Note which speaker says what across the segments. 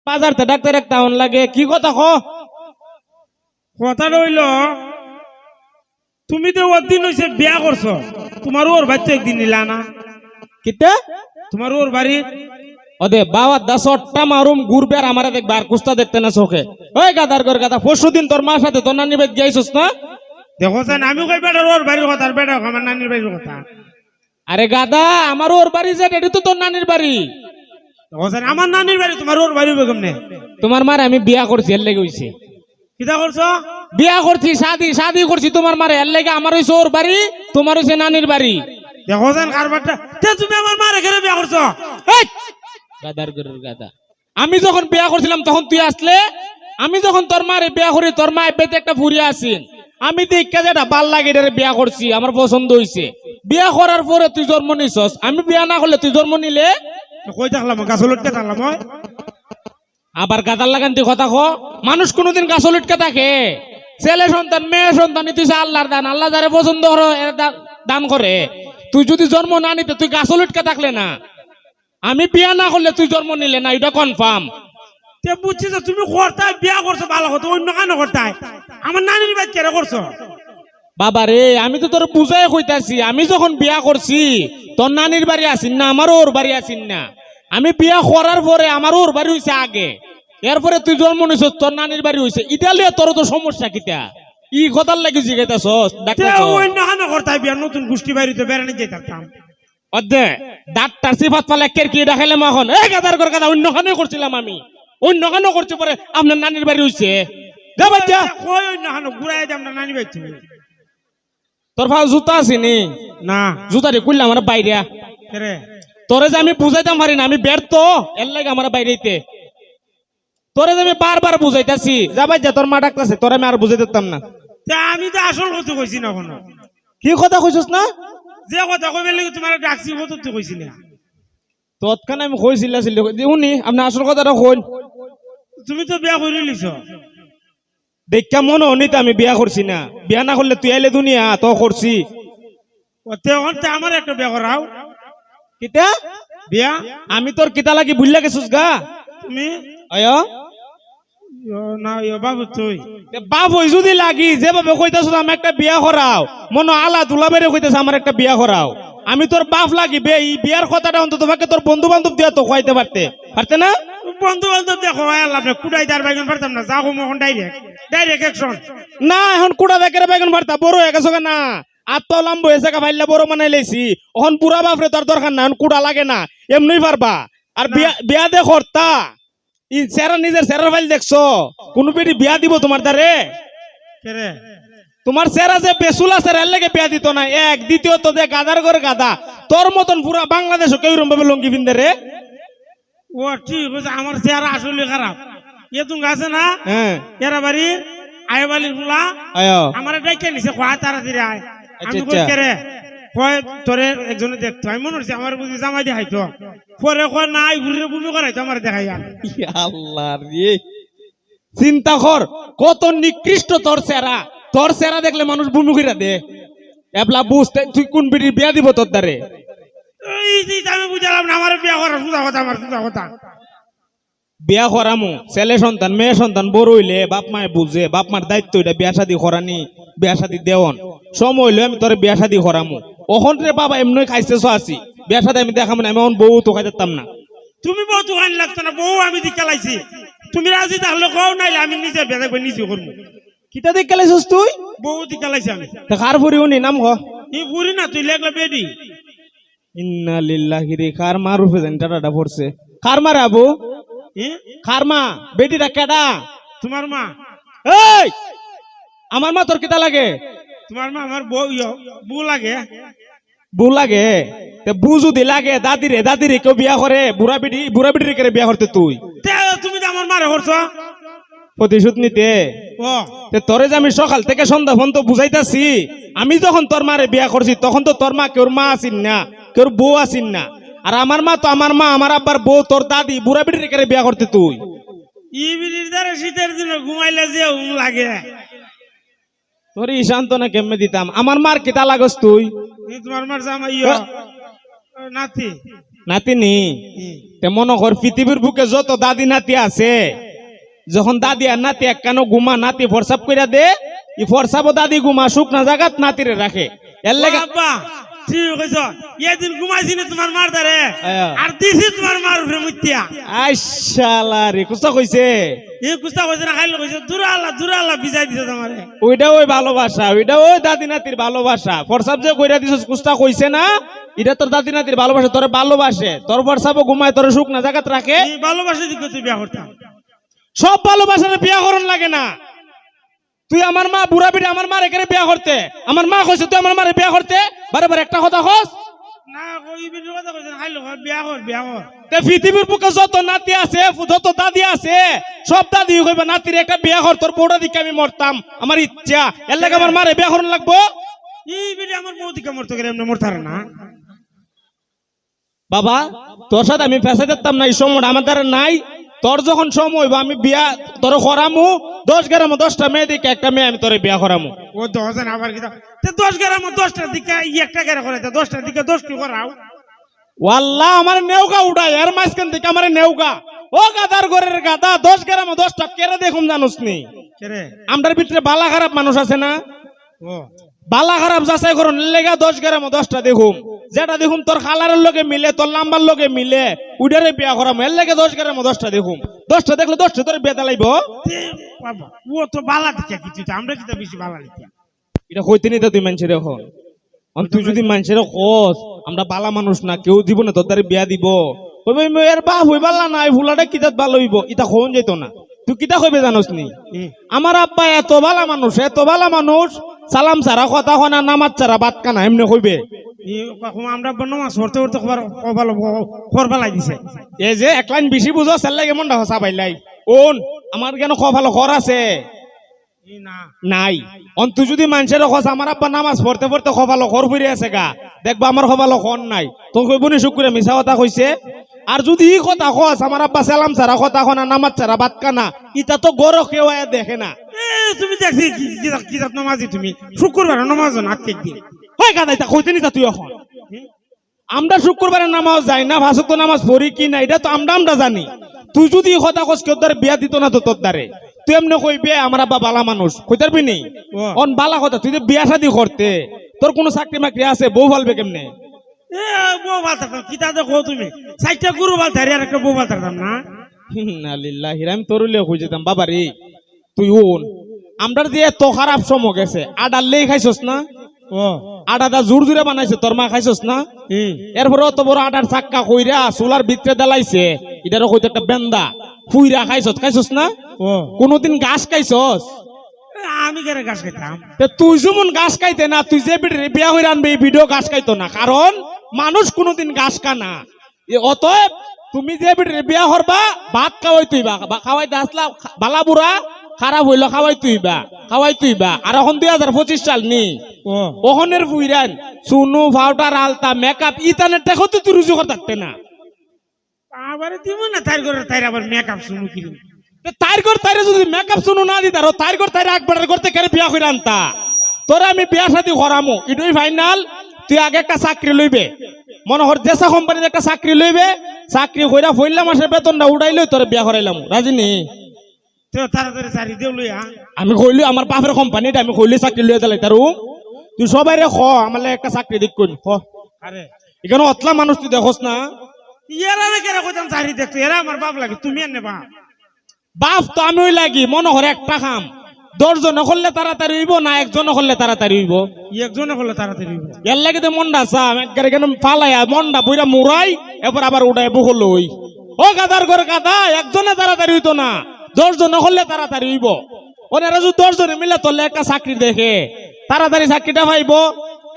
Speaker 1: বাজারতে doctor একটা আউন লাগে কি কথা ক
Speaker 2: কথা রইল তুমি তো ওর দিন হইছে বিয়া করছো তোমার ওর বাচ্চা একদিন নিলা না
Speaker 1: কিতে
Speaker 2: তোমার ওর বাড়ি
Speaker 1: ওদে বাবা দাসটা মারুম গুরবের আমারে দেখবা আর কুস্তা দেখতে না চোখে ওই গাদার ঘর গাদা পরশুদিন তোর মার সাথে তোর নানি বাড়ি গেছিস না
Speaker 2: দেখো জান আমি কই বেটার ওর বাড়ির কথা আর বেটা আমার নানির বাড়ির কথা
Speaker 1: আরে গাদা আমার ওর বাড়ি যে এটা তো তোর নানির বাড়ি
Speaker 2: দেখো জান আমার নানির বাড়ি তোমার ওর বাড়ি কেমনে
Speaker 1: তোমার মারে আমি বিয়া করছি এর লেগে হইছে
Speaker 2: কিটা করছো
Speaker 1: বিয়া করছি শাদি করছি তোমার মারে এর লেগে আমার হইছে ওর বাড়ি তোমার হইছে নানির বাড়ি
Speaker 2: দেখো জান কারবারটা তুমি আমার মারে কেন বিয়া করছো
Speaker 1: এই গাদার গরুর গাদা আমি যখন বিয়া করছিলাম তখন তুই আসলে আমি যখন তোর মারে বিয়া করি তোর মা বেতে একটা ফুরিয়া আসিন আমি দেখা যেটা ভাল লাগে এটারে বিয়া করছি আমার পছন্দ হইছে বিয়া করার পরে তুই জন্ম নিছস আমি বিয়া না করলে তুই জন্ম নিলে
Speaker 2: কই থাকলাম গাছলটকে থাকলাম ওই
Speaker 1: আবার গাদার লাগান তুই কথা ক মানুষ কোনোদিন গাছ লটকে থাকে ছেলে সন্তান মেয়ে সন্তান তুই আল্লাহর দান আল্লাহ যারে পছন্দ করে দান করে তুই যদি জন্ম না নিতে তুই গাছ লটকে থাকলে না আমি বিয়া না করলে তুই জন্ম নিলে না এটা কনফার্ম
Speaker 2: তে বুঝছি যে তুমি করতে বিয়া করছো ভালো কথা অন্য কেন করতে আমার নানির বাড়ি কেন করছো
Speaker 1: বাবা রে আমি তো তোর বুঝাই কইতাছি আমি যখন বিয়া করছি তোর নানির বাড়ি আসিন না আমারও ওর বাড়ি আসিন না আমি বিয়া করার পরে আমার ওর বাড়ি হইছে আগে এরপরে তুই জন্ম নিছ তোর নানির বাড়ি হইছে ইটালিয়া তোর তো সমস্যা কিটা ই কথার লাগি জিগাইতাছস
Speaker 2: অন্য কেন করতে বিয়া নতুন গোষ্ঠী বাড়িতে বেড়ানি যেতাম
Speaker 1: অদে ডাক্তার সিফাত পালে কের কি দেখাইলাম এখন এই গাদার ঘর গাদা অন্য খানে করছিলাম আমি অন্য খানে করতে পারে আপনার নানির বাড়ি হইছে যা বাচ্চা
Speaker 2: কই অন্য কেন ঘুরাই দে আমরা নানি বাড়ি
Speaker 1: তোর ভাই জুতা আছে নি
Speaker 2: না
Speaker 1: জুতা রে কইলাম আমার বাইরে
Speaker 2: রে
Speaker 1: তোরে যে আমি বুঝাইতাম পারি না আমি ব্যর্থ এর লাগে আমার বাইরেতে তোরে যে আমি বারবার বুঝাইতাছি যা বাচ্চা তোর মা ডাকতাছে তোরে আমি আর বুঝাই দিতাম না
Speaker 2: আমি তো আসল কথা কইছি না কোনো
Speaker 1: কি কথা কইছস না
Speaker 2: যে কথা কইবে লাগি তোমার ডাকছি ও তো কইছি না
Speaker 1: তৎক্ষণ আমি কইছিলা শুনি আপনি আসল কথাটা কইন
Speaker 2: তুমি তো বিয়া করে লিছো
Speaker 1: দেখা মনে হনিতে আমি বিয়া করছি না বিয়া না করলে তুই আইলে দুনিয়া তো করছি
Speaker 2: আমার একটা বিয়া করাও
Speaker 1: কিতা
Speaker 2: বিয়া
Speaker 1: আমি তোর কিতা লাগি ভুললা গেছিস গা
Speaker 2: তুমি
Speaker 1: আয়
Speaker 2: না বাবু তুই
Speaker 1: বাপ হই যদি লাগি যেভাবে কইতাছ আমি একটা বিয়া করাও মনে আলা তুলা বেড়ে কইতাছ আমার একটা বিয়া করাও আমি তোর বাপ লাগি বে এই বিয়ার কথাটা অন্তত ভাগে তোর বন্ধু বান্ধব দিয়া তো খাইতে পারতে না
Speaker 2: বন্ধু বান্ধব দেখো আল্লাহ কুড়াই তার বাইগন পারতাম না যাও এখন ডাইরেক্ট অ্যাকশন
Speaker 1: না এখন কুড়া দেখে বাইগন পারতা বড় হয়ে গেছো না আত্ম লম্ব হয়েছে ভাইলা বড় বানাই লাইছি এখন পুরা বাপরে তোর দরকার না এখন কুড়া লাগে না এমনি পারবা আর বিয়া দে করতা ই সেরা নিজের সেরার ফাইল দেখছো কোন বেটি বিয়া দিব তোমার দ্বারে তোমার সেরা যে বেসুল আছে এর লাগে বিয়া দিত না এক দ্বিতীয়ত যে গাদার করে গাদা তোর মতন পুরা বাংলাদেশ কেউ রকম ভাবে লঙ্গি পিন্দে রে
Speaker 2: ও ঠিক আছে আমার চেহারা আসলে খারাপ এ তুমি আছে না এরা বাড়ি আয়বালির ফুলা আমার ডাইকে নিছে খোয়া তাড়াতাড়ি আয় আমি কই করে কয় তোরে একজনে দেখতো আমি মনে হচ্ছে আমার বুঝি জামাই দেখাইতো পরে কয় নাই ঘুরে ভূমি করাইতো আমার দেখাইয়া
Speaker 1: আল্লাহ রে চিন্তা কর কত নিকৃষ্ট তোর চেহারা দেখলে মানুষ ভূমি কইরা দে এবলা বুঝতে তুই কোন বিড়ি বিয়া দিব তোর দ্বারে
Speaker 2: আমি বুঝলাম না আমার বিয়া করার সোজা কথা আমার সোজা কথা
Speaker 1: বিয়া করামু ছেলে সন্তান মেয়ে সন্তান বড় হইলে বাপ মায়ে বুঝে বাপ মার দায়িত্ব এটা বিয়া শাদী করানি বিয়া শাদী দেওয়ান সময় হইলে আমি তোর বিয়া শাদী করামু ওখান রে বাবা এমনি খাইতেছ আছি বিয়া শাদী আমি দেখাবো না আমি এখন বউ তো খাইতাম না
Speaker 2: তুমি বউ তো খাই লাগতো না বউ আমি দিকে লাইছি তুমি রাজি তাহলে কও নাইলে আমি নিজে বিয়া দেখবো নিজে করবো
Speaker 1: কিতা দিকে লাইছিস তুই
Speaker 2: বউ দিকে লাইছি আমি
Speaker 1: কার ফুরি উনি নাম হ
Speaker 2: ই ফুরি না তুই লেখলে বেডি
Speaker 1: ইন্না লিল্লাহি রে কার মার রূপে জানি টাটাটা পড়ছে কার মারে আবু কার মা বেটিটা কেডা
Speaker 2: তোমার মা
Speaker 1: এই আমার মা তোর কিতা লাগে
Speaker 2: তোমার মা আমার বউ লাগে
Speaker 1: বউ লাগে তে বউ যদি লাগে দাদিরে কেউ বিয়া করে বুড়া বিড়ি করে বিয়া করতে তুই
Speaker 2: তুমি তো আমার মারে করছো
Speaker 1: প্রতিশোধ নিতে তোরে যে আমি সকাল থেকে সন্ধ্যা পর্যন্ত বুঝাইতাছি আমি যখন তোর মারে বিয়া করছি তখন তো তোর মা কেউর মা আসিন না কেউর বউ আসিন না আর আমার মা তো আমার মা আমার আব্বার বউ তোর দাদি বুড়া বিড়ি রেখে বিয়া করতে তুই
Speaker 2: ইবিলির দ্বারা শীতের দিনে ঘুমাইলে যে লাগে
Speaker 1: তোর ঈশান্ত না কেমনে দিতাম আমার মার কিতা লাগস তুই
Speaker 2: তোমার মার জামাই নাতি
Speaker 1: নাতিনি তে মনে কর পৃথিবীর বুকে যত দাদি নাতি আছে যখন দাদি আর নাতি একখানো ঘুমা নাতি ফরসাপ কইরা দে ই ফরসাপও দাদি ঘুমা শুকনা জাগাত নাতিরে রাখে এর লেগে
Speaker 2: বাবা ঠিক কইছ এদিন ঘুমাইছি না তোমার মার দারে আর দিছি তোমার মার উপরে মুতিয়া
Speaker 1: আইশালা রে কুস্তা কইছে
Speaker 2: এই কুস্তা কইছে না খাইলো কইছে দূর আল্লাহ বিজাই দিছে তোমারে
Speaker 1: ওইটা ওই ভালোবাসা ওইটা ওই দাদি নাতির ভালোবাসা ফরসাপ যে কইরা দিছস কুস্তা কইছে না এটা তোর দাদি নাতির ভালোবাসা তোরে ভালোবাসে তোর ফরসাপও ঘুমায় তোর শুকনা জাগাত রাখে
Speaker 2: এই ভালোবাসা দিকে তুই বিয়া করতাম
Speaker 1: সব ভালোবাসার বিয়া করন লাগে না তুই আমার মা বুড়া বিড়ি আমার মার এখানে বিয়া করতে আমার মা কইছে তুই আমার মারে বিয়া করতে বারে বারে একটা কথা কস
Speaker 2: না কই বিড়ি কথা কইছ খাইলো বিয়া কর
Speaker 1: তে পৃথিবীর বুকে যত নাতি আছে যত দাদি আছে সব দাদি কইবা নাতির একটা বিয়া কর তোর বউটা দিকে আমি মরতাম আমার ইচ্ছা এর লাগে আমার মারে বিয়া করন লাগবো
Speaker 2: এই বিড়ি আমার বউ দিকে মরতে গেলে এমনি মরতারে না
Speaker 1: বাবা তোর সাথে আমি ফেসে দিতাম না এই সময় আমার দ্বারা নাই তোর যখন সময় হইব আমি বিয়া তোর করামু 10 গ্রাম 10টা মেয়ে দিকে একটা মেয়ে আমি তোরে বিয়া করামু
Speaker 2: ও 10 আবার কি তে 10 গ্রাম 10টার দিকে একটা করে করে 10টার দিকে 10 কি করাও
Speaker 1: ওয়াল্লাহ আমার নেউগা উড়াই এর মাঝখান থেকে আমার নেউগা ও গাদার ঘরের গাদা 10 গ্রাম 10টা কেরে দেখুম জানোস নি
Speaker 2: কেরে
Speaker 1: আমরার ভিতরে বালা খারাপ মানুষ আছে না
Speaker 2: ও
Speaker 1: বালা খারাপ যাচাই করুন লেগা 10 গ্রাম 10টা দেখুম যেটা দেখুম তোর খালারের লগে মিলে তোর লাম্বার লগে মিলে উডারে বিয়া করাম এর লেগে 10 গ্রাম 10টা দেখুম 10টা দেখলে 10টা তোর বিয়া লাইব
Speaker 2: বাবা ও তো বালা দিকে কিছু আমরা কি তো বেশি বালা লিখি
Speaker 1: এটা কইতে নি তুই মানুষের এখন তুই যদি মানুষের কস আমরা বালা মানুষ না কেউ জীবনে তোর দ্বারা বিয়া দিব কইবে এর বাপ হই বালা না এই ফুলাটা কিতাত ভালো হইব এটা কোন যাইতো না তুই কিতা কইবে জানোস নি আমার আব্বা এত বালা মানুষ সালাম ছাড়া কথা কনা নামাজ ছাড়া বাত কানা এমনি কইবে
Speaker 2: আমরা নামাজ পড়তে পড়তে খবর লাই দিছে
Speaker 1: এই যে এক লাইন বেশি বুঝো সেল লাগে মনটা হসা পাইলাই ওন আমার কেন ভালো খর আছে নাই তুই যদি মানুষের কস আমার আব্বা নামাজ পড়তে পড়তে ভালো খর ফিরে আছে গা দেখবা আমার ভালো খন নাই তো কইব নি শুক্রে মিছা কথা কইছে আর যদি ই কথা কস আমার আব্বা সালাম ছাড়া কথা কনা নামাজ ছাড়া বাত কানা ইটা তো গরো কেউ দেখে না
Speaker 2: তুমি দেখছি কি নামাজি তুমি শুক্রবার নামাজ না দিন
Speaker 1: হয় গাদা এটা কইতে নি তুই এখন আমরা শুক্রবারের নামাজ যাই না ভাসুক নামাজ পড়ি কি না এটা তো আমরা জানি তুই যদি কথা কস কেউ দ্বারে বিয়া দিত না তো তোর দ্বারে তুই এমনি কইবে আমার আব্বা বালা মানুষ কইতারবি নি অন বালা কথা তুই যে বিয়া শাদি করতে তোর কোনো চাকরি মাকরি আছে বউ ভালবে কেমনে
Speaker 2: বউ ভালতাম কি তা দেখো তুমি 4টা গরু ভালতারি আর একটা বউ ভালতাম না
Speaker 1: ইন্না লিল্লাহি আমি তোর লিয়ে কই যেতাম বাবা রে তুই ওন আমরার যে এত খারাপ সময় গেছে আডার লেই খাইছস না
Speaker 2: ও
Speaker 1: আডাটা জোর জোরে বানাইছে তোর মা খাইছস না এরপরে অত বড় আডার চাক্কা কইরা চুলার ভিতরে দালাইছে এটারও কইতে একটা বেন্দা ফুইরা খাইছস না
Speaker 2: ও
Speaker 1: কোনদিন ঘাস খাইছস
Speaker 2: আমি কেন ঘাস খাইতাম
Speaker 1: তুই যেমন ঘাস খাইতে না তুই যে বিয়া হইরা আনবে এই ভিডিও ঘাস খাইতো না কারণ মানুষ কোনদিন ঘাস খানা অতএব তুমি যে বিয়া হরবা ভাত খাওয়াই তুইবা খাওয়াইতে আসলা বালা বুড়া খারাপ হইলো খাওয়াই তুইবা আর এখন 2025 সাল নি ওহনের ফুইরান সুনু পাউডার আলতা মেকআপ ইতানের দেখো তো তুই রুজু করতে থাকতে না
Speaker 2: আবার দিব না তাই আবার মেকআপ শুনু কি
Speaker 1: তাইরে যদি মেকআপ শুনু না দিতার তাইরে একবারের করতে কেন বিয়া করে আনতা তোরা আমি বিয়া শাদি করামো এটাই ফাইনাল তুই আগে একটা চাকরি লইবে মনে হর দেশা কোম্পানির একটা চাকরি লইবে চাকরি কইরা ফইলা মাসের বেতনটা উড়াইলে তোর বিয়া করাইলাম রাজি নি
Speaker 2: তাড়াতাড়ি চাকরি দেও লই
Speaker 1: আমি কইলি আমার বাপের কোম্পানিটা আমি কইলি চাকরি লইয়া দিলাই তার তুই সবাই রে খ আমার একটা চাকরি দিক কই খ
Speaker 2: আরে
Speaker 1: এখানে অতলা মানুষ তুই দেখোস না
Speaker 2: এরা না কেন কইতাম চাকরি দেখতো এরা আমার বাপ লাগে তুমি এনে
Speaker 1: বাপ তো আমি ওই লাগি মনে হরে একটা খাম 10 জন করলে তাড়াতাড়ি হইব না একজন করলে তাড়াতাড়ি হইব
Speaker 2: একজনে করলে তাড়াতাড়ি হইব
Speaker 1: এর লাগে তো মনটা চাম একবারে কেন ফালাইয়া মনটা বইরা মুরাই এরপর আবার উঠাই বহল হই ও গাদার ঘর গাদা একজনে তাড়াতাড়ি হইতো না 10 জন করলে তাড়াতাড়ি হইব ওনারা যদি 10 জনে মিলে তোলে একটা চাকরি দেখে তাড়াতাড়ি চাকরিটা পাইব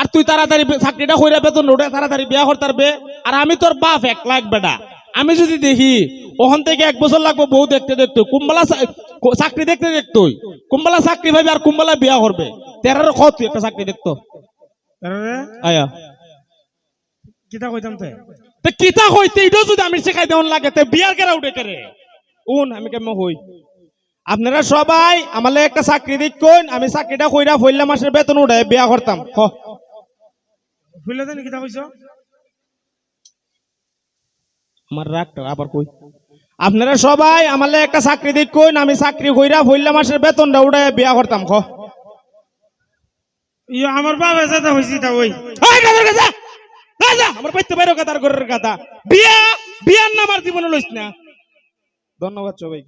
Speaker 1: আর তুই তাড়াতাড়ি চাকরিটা কইরা বেতন উঠে তাড়াতাড়ি বিয়া করতে পারবে আর আমি তোর বাপ 1 লাখ বেটা আমি যদি দেখি ওখান থেকে 1 বছর লাগবে বউ দেখতে কুম্বালা চাকরি দেখতে কুম্বালা চাকরি পাইবে আর কুম্বালা বিয়া করবে তেরার কত তুই একটা চাকরি দেখতো আয়া
Speaker 2: কিতা কইতাম
Speaker 1: তো কিতা কইতে এটাও যদি আমি শেখাই দেওয়ান লাগে তে বিয়ার কেরা উঠে কেরে আমি কেমন হই আপনারা সবাই আমালে একটা চাকরি দেখুন আমি চাকরিটা কইরা ফইলা মাসের বেতন উঠাই বিয়া করতাম
Speaker 2: ফইলা জানি কিতা কইছো
Speaker 1: আমার রাগটা আবার কই আপনারা সবাই আমালে একটা চাকরি দিক কইন আমি চাকরি কইরা পয়লা মাসের বেতনটা উড়ায় বিয়া করতাম খ
Speaker 2: ইয়ে আমার বাবা যেতে হয়েছি তা ওই
Speaker 1: আমার বাইতে বাইরে কথা ঘরের কথা বিয়া বিয়ার নাম আর জীবনে লইস না ধন্যবাদ সবাই